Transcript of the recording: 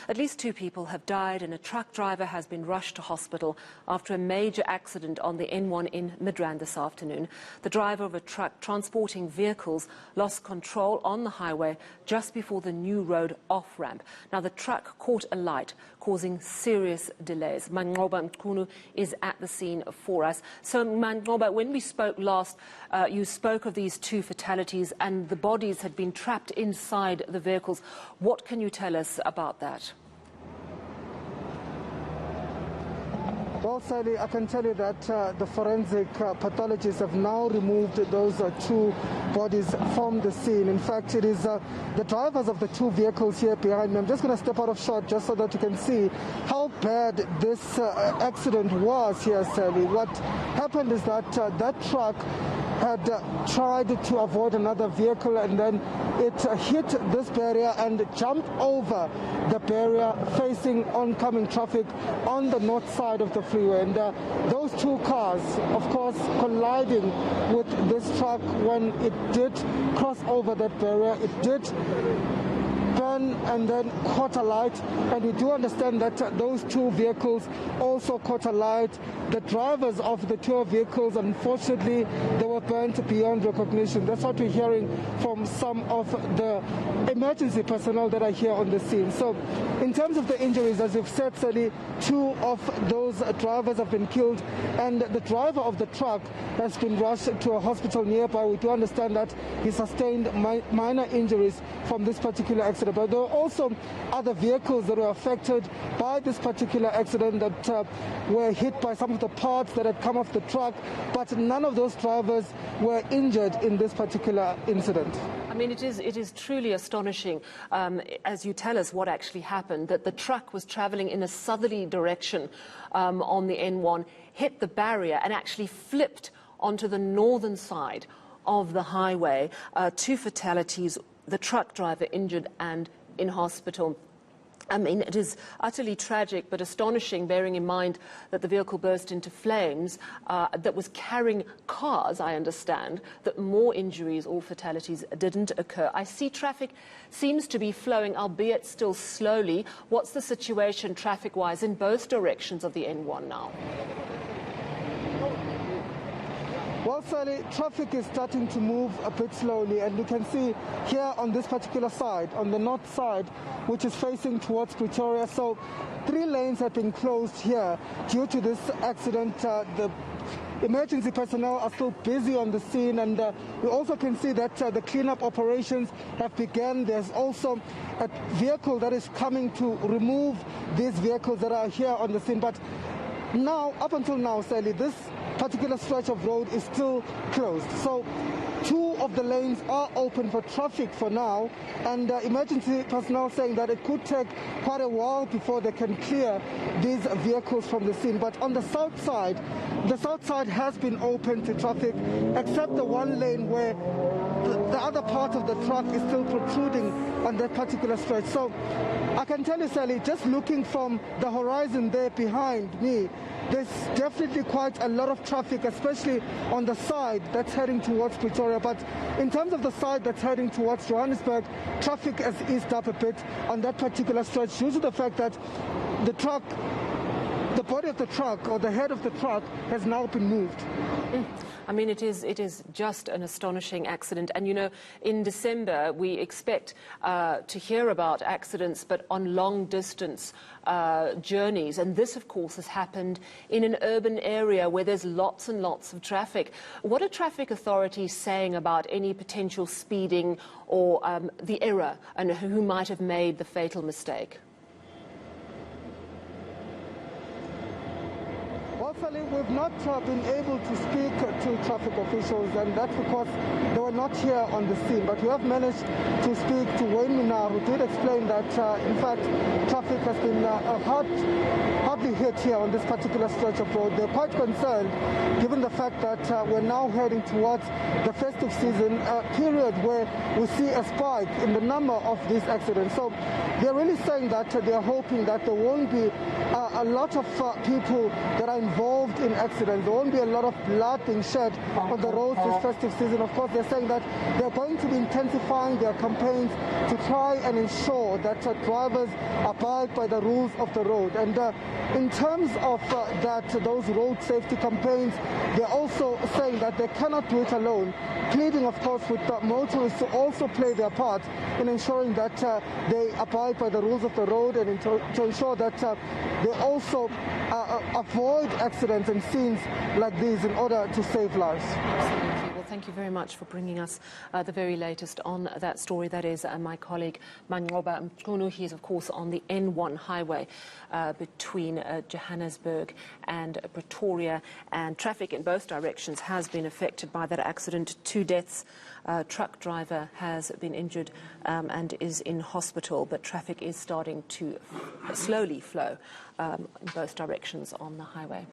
At least 2 people have died and a truck driver has been rushed to hospital after a major accident on the N1 in Midrand this afternoon. The driver of a truck transporting vehicles lost control on the highway just before the new road off-ramp. Now, the truck caught a light, causing serious delays. Manqoba Mchunu is at the scene for us. So, Manqoba, when we spoke last, you spoke of these 2 fatalities and the bodies had been trapped inside the vehicles. What can you tell us about that? Well, Sally, I can tell you that the forensic pathologists have now removed those 2 bodies from the scene. In fact, it is the drivers of the 2 vehicles here behind me. I'm just going to step out of shot just so that you can see how bad this accident was here, Sally. What happened is that that truck had tried to avoid another vehicle, and then it hit this barrier and jumped over the barrier facing oncoming traffic on the north side of the freeway. And those 2 cars, of course, colliding with this truck when it did cross over that barrier. It did burn and then caught a light, and we do understand that those 2 vehicles also caught a light. The drivers of the 2 vehicles, unfortunately, they were burnt beyond recognition. That's what we're hearing from some of the emergency personnel that are here on the scene. So in terms of the injuries, as you've said, Sally, 2 of those drivers have been killed, and the driver of the truck has been rushed to a hospital nearby. We do understand that he sustained minor injuries from this particular accident. But there are also other vehicles that were affected by this particular accident that were hit by some of the parts that had come off the truck, but none of those drivers were injured in this particular incident. I mean, it is truly astonishing, as you tell us what actually happened, that the truck was travelling in a southerly direction on the N1, hit the barrier and actually flipped onto the northern side of the highway. 2 fatalities, the truck driver injured and in hospital. I mean, it is utterly tragic but astonishing, bearing in mind that the vehicle burst into flames that was carrying cars, I understand, that more injuries or fatalities didn't occur. I see traffic seems to be flowing, albeit still slowly. What's the situation traffic-wise in both directions of the N1 now? Well, Sally, traffic is starting to move a bit slowly, and you can see here on this particular side, on the north side, which is facing towards Pretoria. So 3 lanes have been closed here due to this accident. The emergency personnel are still busy on the scene, and we also can see that the cleanup operations have begun. There's also a vehicle that is coming to remove these vehicles that are here on the scene. But now, up until now, Sally, this particular stretch of road is still closed. So 2 of the lanes are open for traffic for now, and emergency personnel saying that it could take quite a while before they can clear these vehicles from the scene. But on the south side has been open to traffic, except the 1 lane where the other part of the truck is still protruding on that particular stretch. So I can tell you, Sally, just looking from the horizon there behind me, there's definitely quite a lot of traffic, especially on the side that's heading towards Pretoria. But in terms of the side that's heading towards Johannesburg, traffic has eased up a bit on that particular stretch due to the fact that the body of the truck, or the head of the truck, has now been moved. I mean, it is just an astonishing accident. And, you know, in December, we expect to hear about accidents, but on long-distance journeys. And this, of course, has happened in an urban area where there's lots and lots of traffic. What are traffic authorities saying about any potential speeding or the error, and who might have made the fatal mistake? Sally, we've not been able to speak to traffic officials, and that's because they were not here on the scene. But we have managed to speak to Wayne Mina, who did explain that, in fact, traffic has been hardly hit here on this particular stretch of road. They're quite concerned, given the fact that we're now heading towards the festive season, a period where we see a spike in the number of these accidents. So they're really saying that they're hoping that there won't be a lot of people that are involved in accidents. There won't be a lot of blood being shed on the roads this festive season. Of course, they're saying that they're going to be intensifying their campaigns to try and ensure ensure that drivers abide by the rules of the road. And in terms of those road safety campaigns, they're also saying that they cannot do it alone, pleading, of course, with motorists to also play their part in ensuring that they abide by the rules of the road, and to ensure that they also avoid accidents and scenes like these in order to save lives. Absolutely. Well, thank you very much for bringing us the very latest on that story. That is my colleague Manqoba Mchunu. He is, of course, on the N1 highway between Johannesburg and Pretoria, and traffic in both directions has been affected by that accident. 2 deaths. Truck driver has been injured and is in hospital, but traffic is starting to slowly flow in both directions on the highway.